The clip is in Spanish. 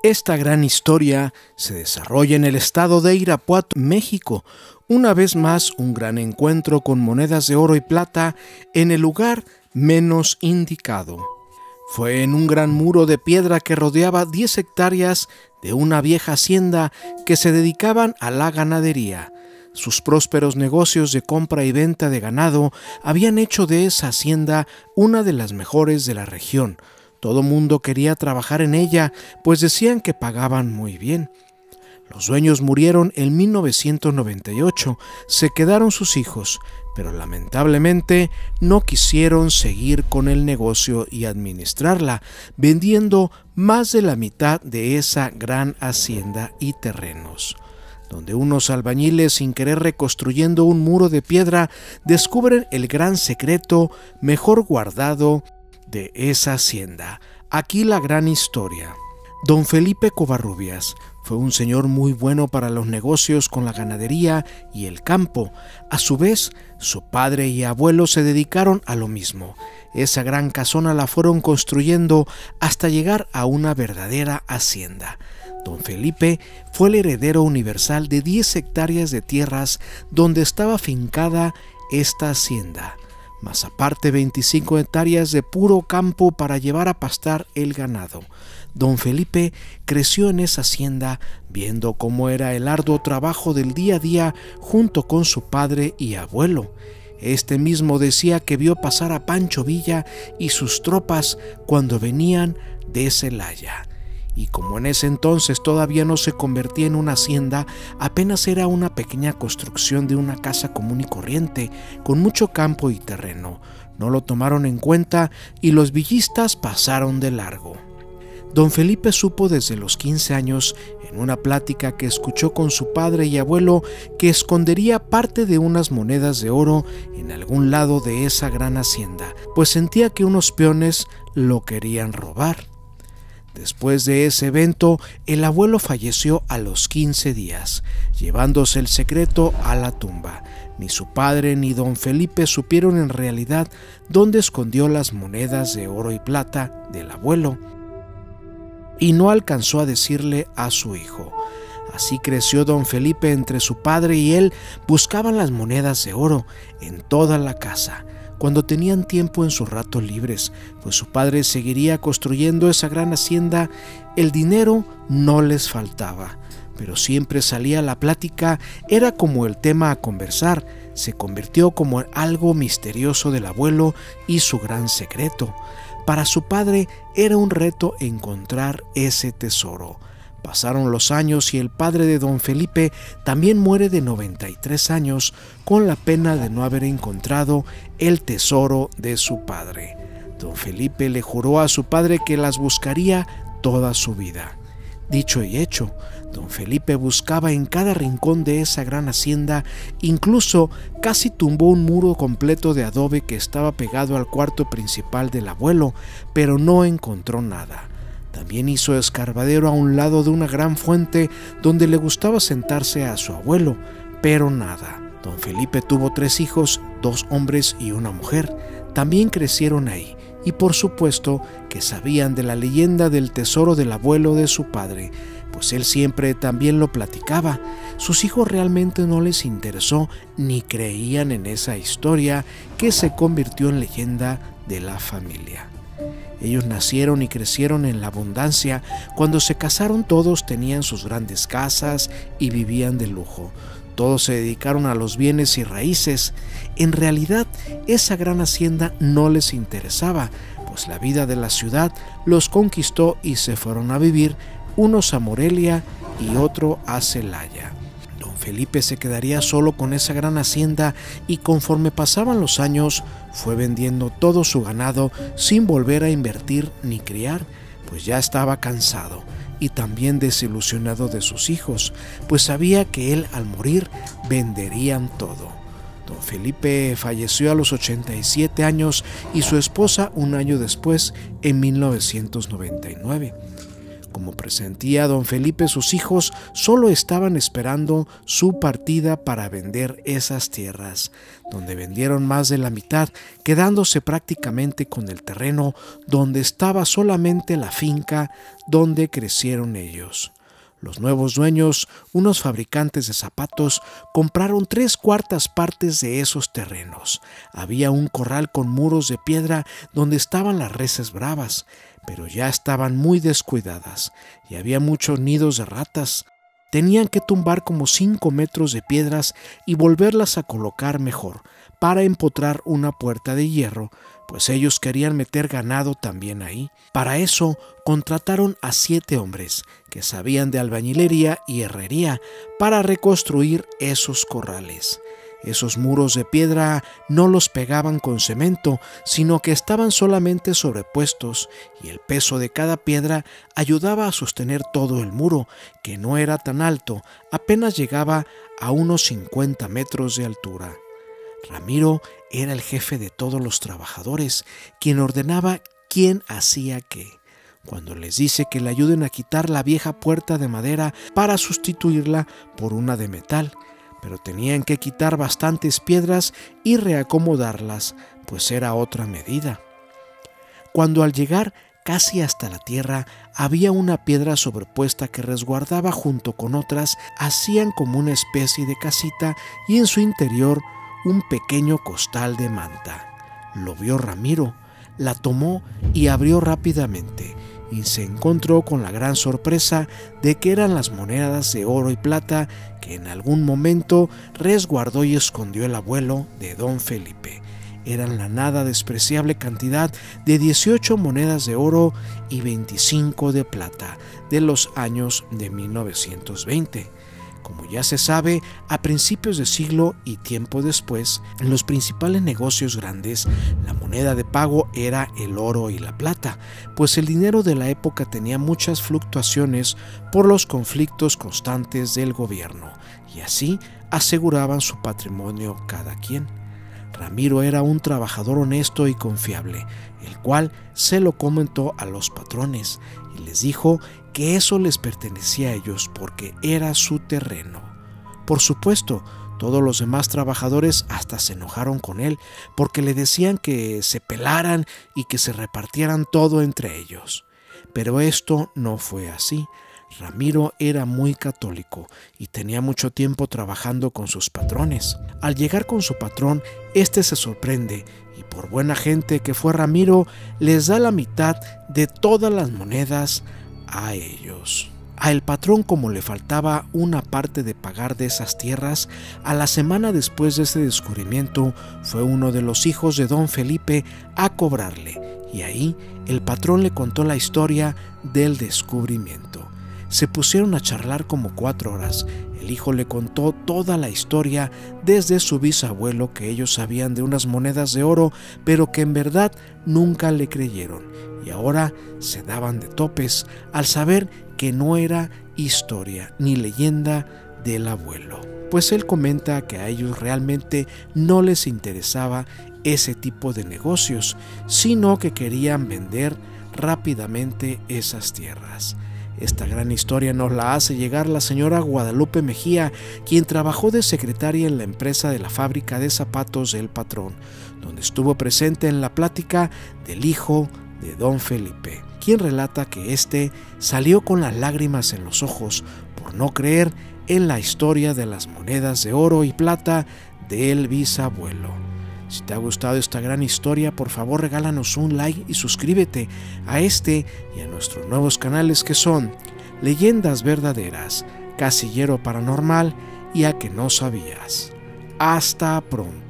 Esta gran historia se desarrolla en el estado de Irapuato, México. Una vez más, un gran encuentro con monedas de oro y plata en el lugar menos indicado. Fue en un gran muro de piedra que rodeaba 10 hectáreas de una vieja hacienda que se dedicaban a la ganadería. Sus prósperos negocios de compra y venta de ganado habían hecho de esa hacienda una de las mejores de la región. Todo mundo quería trabajar en ella, pues decían que pagaban muy bien. Los dueños murieron en 1998, se quedaron sus hijos, pero lamentablemente no quisieron seguir con el negocio y administrarla, vendiendo más de la mitad de esa gran hacienda y terrenos. Donde unos albañiles, sin querer reconstruyendo un muro de piedra, descubren el gran secreto mejor guardado de esa hacienda. Aquí la gran historia. Don Felipe Covarrubias fue un señor muy bueno para los negocios con la ganadería y el campo. A su vez, su padre y abuelo se dedicaron a lo mismo. Esa gran casona la fueron construyendo hasta llegar a una verdadera hacienda. Don Felipe fue el heredero universal de 10 hectáreas de tierras donde estaba afincada esta hacienda, más aparte 25 hectáreas de puro campo para llevar a pastar el ganado. Don Felipe creció en esa hacienda viendo cómo era el arduo trabajo del día a día junto con su padre y abuelo. Este mismo decía que vio pasar a Pancho Villa y sus tropas cuando venían de Celaya. Y como en ese entonces todavía no se convertía en una hacienda, apenas era una pequeña construcción de una casa común y corriente, con mucho campo y terreno. No lo tomaron en cuenta y los villistas pasaron de largo. Don Felipe supo desde los 15 años, en una plática que escuchó con su padre y abuelo, que escondería parte de unas monedas de oro en algún lado de esa gran hacienda, pues sentía que unos peones lo querían robar. Después de ese evento, el abuelo falleció a los 15 días, llevándose el secreto a la tumba. Ni su padre ni don Felipe supieron en realidad dónde escondió las monedas de oro y plata del abuelo, y no alcanzó a decirle a su hijo. Así creció don Felipe entre su padre y él. Buscaban las monedas de oro en toda la casa, cuando tenían tiempo en sus ratos libres, pues su padre seguiría construyendo esa gran hacienda. El dinero no les faltaba, pero siempre salía la plática, era como el tema a conversar. Se convirtió como algo misterioso del abuelo y su gran secreto. Para su padre era un reto encontrar ese tesoro. Pasaron los años y el padre de don Felipe también muere de 93 años con la pena de no haber encontrado el tesoro de su padre. Don Felipe le juró a su padre que las buscaría toda su vida. Dicho y hecho, don Felipe buscaba en cada rincón de esa gran hacienda, incluso casi tumbó un muro completo de adobe que estaba pegado al cuarto principal del abuelo, pero no encontró nada. También hizo escarbadero a un lado de una gran fuente donde le gustaba sentarse a su abuelo, pero nada. Don Felipe tuvo 3 hijos, 2 hombres y una mujer. También crecieron ahí, y por supuesto que sabían de la leyenda del tesoro del abuelo de su padre, pues él siempre también lo platicaba. Sus hijos realmente no les interesó ni creían en esa historia que se convirtió en leyenda de la familia. Ellos nacieron y crecieron en la abundancia. Cuando se casaron todos tenían sus grandes casas y vivían de lujo. Todos se dedicaron a los bienes y raíces. En realidad, esa gran hacienda no les interesaba, pues la vida de la ciudad los conquistó y se fueron a vivir, unos a Morelia y otro a Celaya. Don Felipe se quedaría solo con esa gran hacienda y conforme pasaban los años fue vendiendo todo su ganado sin volver a invertir ni criar, pues ya estaba cansado y también desilusionado de sus hijos, pues sabía que él al morir venderían todo. Don Felipe falleció a los 87 años y su esposa un año después, en 1999. Como presentía don Felipe, sus hijos solo estaban esperando su partida para vender esas tierras, donde vendieron más de la mitad, quedándose prácticamente con el terreno donde estaba solamente la finca donde crecieron ellos. Los nuevos dueños, unos fabricantes de zapatos, compraron 3/4 partes de esos terrenos. Había un corral con muros de piedra donde estaban las reses bravas, pero ya estaban muy descuidadas y había muchos nidos de ratas. Tenían que tumbar como 5 metros de piedras y volverlas a colocar mejor para empotrar una puerta de hierro, pues ellos querían meter ganado también ahí. Para eso contrataron a 7 hombres que sabían de albañilería y herrería para reconstruir esos corrales. Esos muros de piedra no los pegaban con cemento, sino que estaban solamente sobrepuestos, y el peso de cada piedra ayudaba a sostener todo el muro, que no era tan alto, apenas llegaba a unos 50 metros de altura. Ramiro era el jefe de todos los trabajadores, quien ordenaba quién hacía qué. Cuando les dice que le ayuden a quitar la vieja puerta de madera para sustituirla por una de metal, pero tenían que quitar bastantes piedras y reacomodarlas, pues era otra medida. Cuando al llegar casi hasta la tierra había una piedra sobrepuesta que resguardaba junto con otras, hacían como una especie de casita y en su interior un pequeño costal de manta. Lo vio Ramiro, la tomó y abrió rápidamente, y se encontró con la gran sorpresa de que eran las monedas de oro y plata que en algún momento resguardó y escondió el abuelo de don Felipe. Eran la nada despreciable cantidad de 18 monedas de oro y 25 de plata de los años de 1920. Como ya se sabe, a principios de siglo y tiempo después, en los principales negocios grandes, la moneda de pago era el oro y la plata, pues el dinero de la época tenía muchas fluctuaciones por los conflictos constantes del gobierno, y así aseguraban su patrimonio cada quien. Ramiro era un trabajador honesto y confiable, el cual se lo comentó a los patrones y les dijo que eso les pertenecía a ellos porque era su terreno. Por supuesto, todos los demás trabajadores hasta se enojaron con él porque le decían que se pelaran y que se repartieran todo entre ellos. Pero esto no fue así. Ramiro era muy católico y tenía mucho tiempo trabajando con sus patrones. Al llegar con su patrón, este se sorprende y por buena gente que fue Ramiro, les da la mitad de todas las monedas a ellos. A el patrón, como le faltaba una parte de pagar de esas tierras, a la semana después de ese descubrimiento fue uno de los hijos de don Felipe a cobrarle, y ahí el patrón le contó la historia del descubrimiento. Se pusieron a charlar como 4 horas. El hijo le contó toda la historia desde su bisabuelo, que ellos sabían de unas monedas de oro, pero que en verdad nunca le creyeron, y ahora se daban de topes al saber que no era historia ni leyenda del abuelo, pues él comenta que a ellos realmente no les interesaba ese tipo de negocios, sino que querían vender rápidamente esas tierras. Esta gran historia nos la hace llegar la señora Guadalupe Mejía, quien trabajó de secretaria en la empresa de la fábrica de zapatos del patrón, donde estuvo presente en la plática del hijo de don Felipe, quien relata que éste salió con las lágrimas en los ojos por no creer en la historia de las monedas de oro y plata del bisabuelo. Si te ha gustado esta gran historia, por favor regálanos un like y suscríbete a este y a nuestros nuevos canales que son Leyendas Verdaderas, Casillero Paranormal y A que no sabías. Hasta pronto.